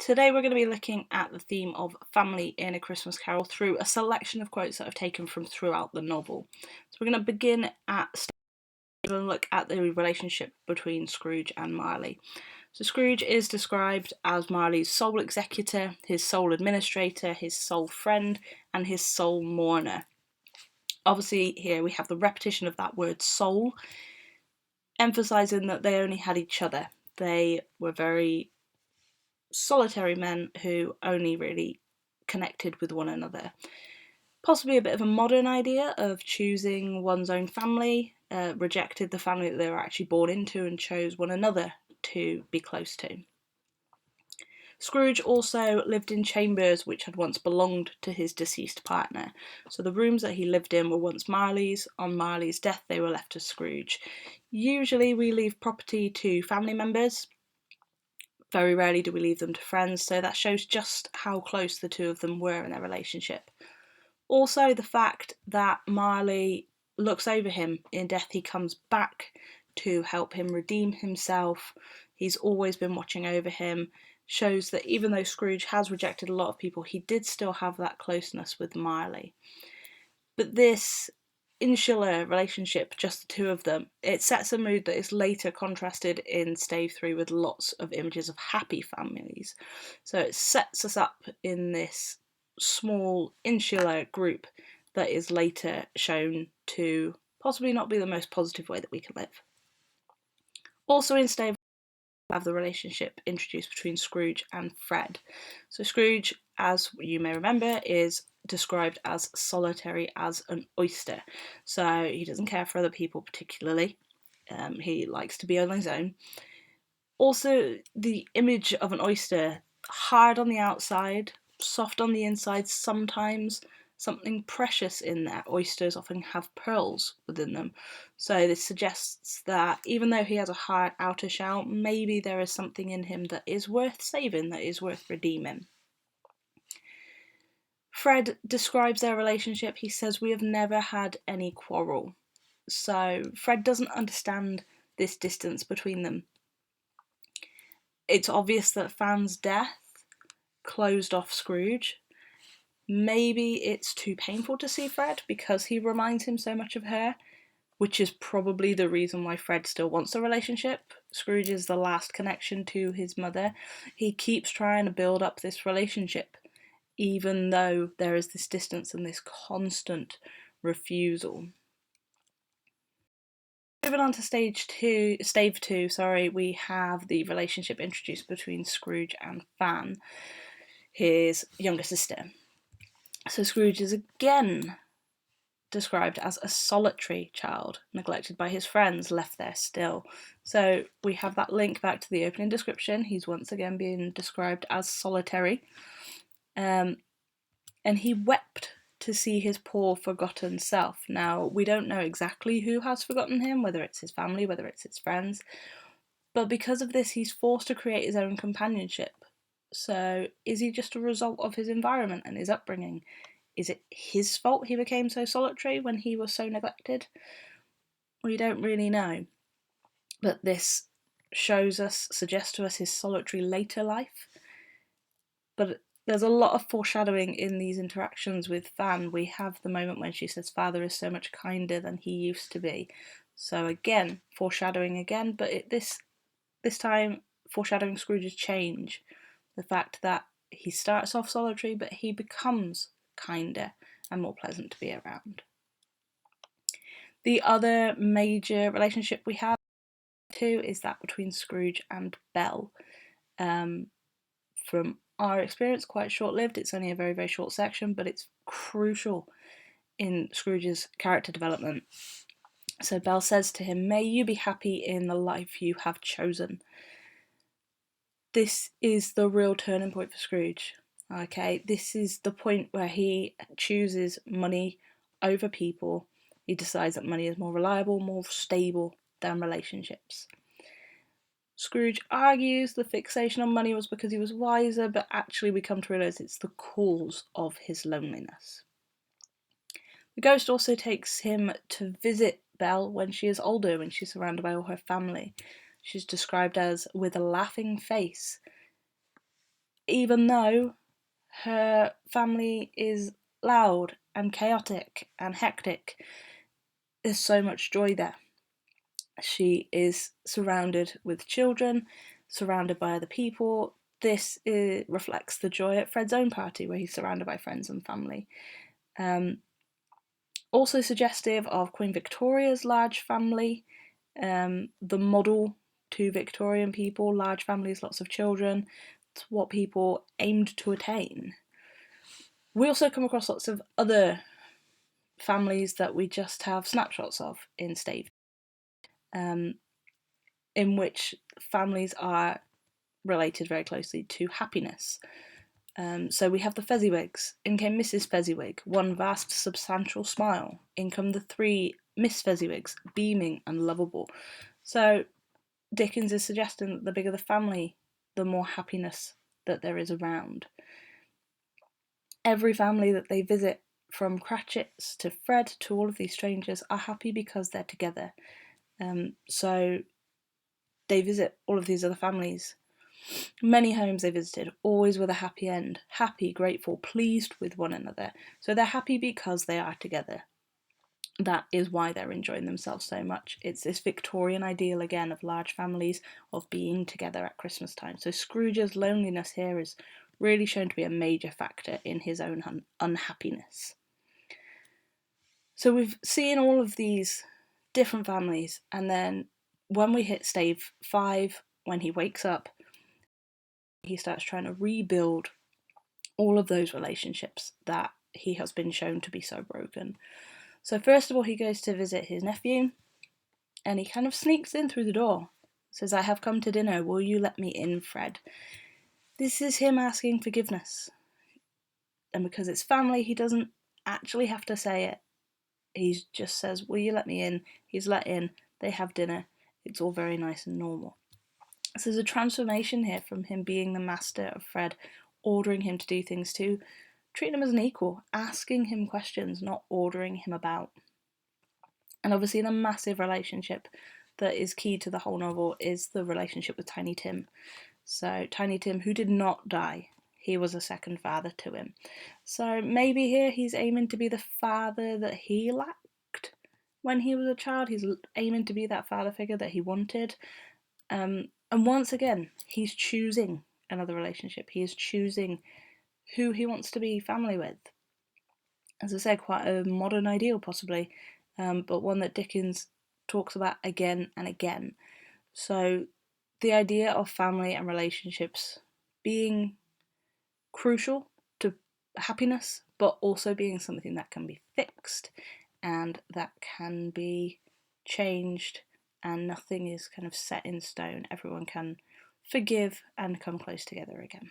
Today we're going to be looking at the theme of family in A Christmas Carol through a selection of quotes that I've taken from throughout the novel. So we're going to begin at and look at the relationship between Scrooge and Marley. So Scrooge is described as Marley's sole executor, his sole administrator, his sole friend, and his sole mourner. Obviously here we have the repetition of that word sole, emphasising that they only had each other. They were very solitary men who only really connected with one another. Possibly a bit of a modern idea of choosing one's own family, rejected the family that they were actually born into and chose one another to be close to. Scrooge also lived in chambers which had once belonged to his deceased partner. So the rooms that he lived in were once Marley's. On Marley's death, they were left to Scrooge. Usually we leave property to family members. Very rarely do we leave them to friends, so that shows just how close the two of them were in their relationship. Also, the fact that Marley looks over him in death, he comes back to help him redeem himself. He's always been watching over him, shows that even though Scrooge has rejected a lot of people, he did still have that closeness with Marley. But this insular relationship, just the two of them, it sets a mood that is later contrasted in Stave 3 with lots of images of happy families. So it sets us up in this small insular group that is later shown to possibly not be the most positive way that we can live. Also in Stave we have the relationship introduced between Scrooge and Fred. So Scrooge, as you may remember, is described as solitary as an oyster. So he doesn't care for other people particularly. He likes to be on his own. Also, the image of an oyster, hard on the outside, soft on the inside sometimes, something precious in there. Oysters often have pearls within them. So this suggests that even though he has a hard outer shell, maybe there is something in him that is worth saving, that is worth redeeming. Fred describes their relationship. He says, "We have never had any quarrel." So Fred doesn't understand this distance between them. It's obvious that Fan's death closed off Scrooge. Maybe it's too painful to see Fred because he reminds him so much of her, which is probably the reason why Fred still wants a relationship. Scrooge is the last connection to his mother. He keeps trying to build up this relationship, even though there is this distance and this constant refusal. Moving on to stave two, we have the relationship introduced between Scrooge and Fan, his younger sister. So Scrooge is again described as a solitary child, neglected by his friends, left there still. So we have that link back to the opening description. He's once again being described as solitary. And he wept to see his poor forgotten self. Now, we don't know exactly who has forgotten him, whether it's his family, whether it's his friends, but because of this, he's forced to create his own companionship. So is he just a result of his environment and his upbringing? Is it his fault he became so solitary when he was so neglected? We don't really know. But this suggests to us his solitary later life. But there's a lot of foreshadowing in these interactions with Fan. We have the moment when she says, "Father is so much kinder than he used to be." So again, foreshadowing again, but this time foreshadowing Scrooge's change. The fact that he starts off solitary, but he becomes kinder and more pleasant to be around. The other major relationship we have too is that between Scrooge and Belle. From our experience, quite short-lived. It's only a very, very short section, but it's crucial in Scrooge's character development. So Belle says to him, "May you be happy in the life you have chosen." This is the real turning point for Scrooge. Okay, this is the point where he chooses money over people. He decides that money is more reliable, more stable than relationships. Scrooge argues the fixation on money was because he was wiser, but actually we come to realise it's the cause of his loneliness. The ghost also takes him to visit Belle when she is older, when she's surrounded by all her family. She's described as with a laughing face. even though her family is loud and chaotic and hectic, there's so much joy there. She is surrounded with children, surrounded by other people. This reflects the joy at Fred's own party, where he's surrounded by friends and family. Also suggestive of Queen Victoria's large family, the model to Victorian people, large families, lots of children. It's what people aimed to attain. We also come across lots of other families that we just have snapshots of in Stave, in which families are related very closely to happiness. So we have the Fezziwigs. In came Mrs. Fezziwig, one vast substantial smile. In come the three Miss Fezziwigs, beaming and lovable. So Dickens is suggesting that the bigger the family, the more happiness that there is around. Every family that they visit, from Cratchit's to Fred to all of these strangers, are happy because they're together. So they visit all of these other families. Many homes they visited, always with a happy end. Happy, grateful, pleased with one another. So they're happy because they are together. That is why they're enjoying themselves so much. It's this Victorian ideal again of large families, of being together at Christmas time. So Scrooge's loneliness here is really shown to be a major factor in his own unhappiness. So we've seen all of these different families, and then when we hit Stave 5, when he wakes up, he starts trying to rebuild all of those relationships that he has been shown to be so broken. So first of all, he goes to visit his nephew, and he kind of sneaks in through the door. Says, "I have come to dinner, will you let me in, Fred?" This is him asking forgiveness. And because it's family, he doesn't actually have to say it. He just says, "Will you let me in?" He's let in, they have dinner, it's all very nice and normal. So there's a transformation here from him being the master of Fred, ordering him to do things, to treating him as an equal, asking him questions, not ordering him about. And obviously the massive relationship that is key to the whole novel is the relationship with Tiny Tim. So Tiny Tim, who did not die, he was a second father to him. So maybe here he's aiming to be the father that he lacked when he was a child. He's aiming to be that father figure that he wanted. And once again, he's choosing another relationship. He is choosing who he wants to be family with. As I said, quite a modern ideal possibly, but one that Dickens talks about again and again. So the idea of family and relationships being crucial to happiness, but also being something that can be fixed and that can be changed, and nothing is kind of set in stone. Everyone can forgive and come close together again.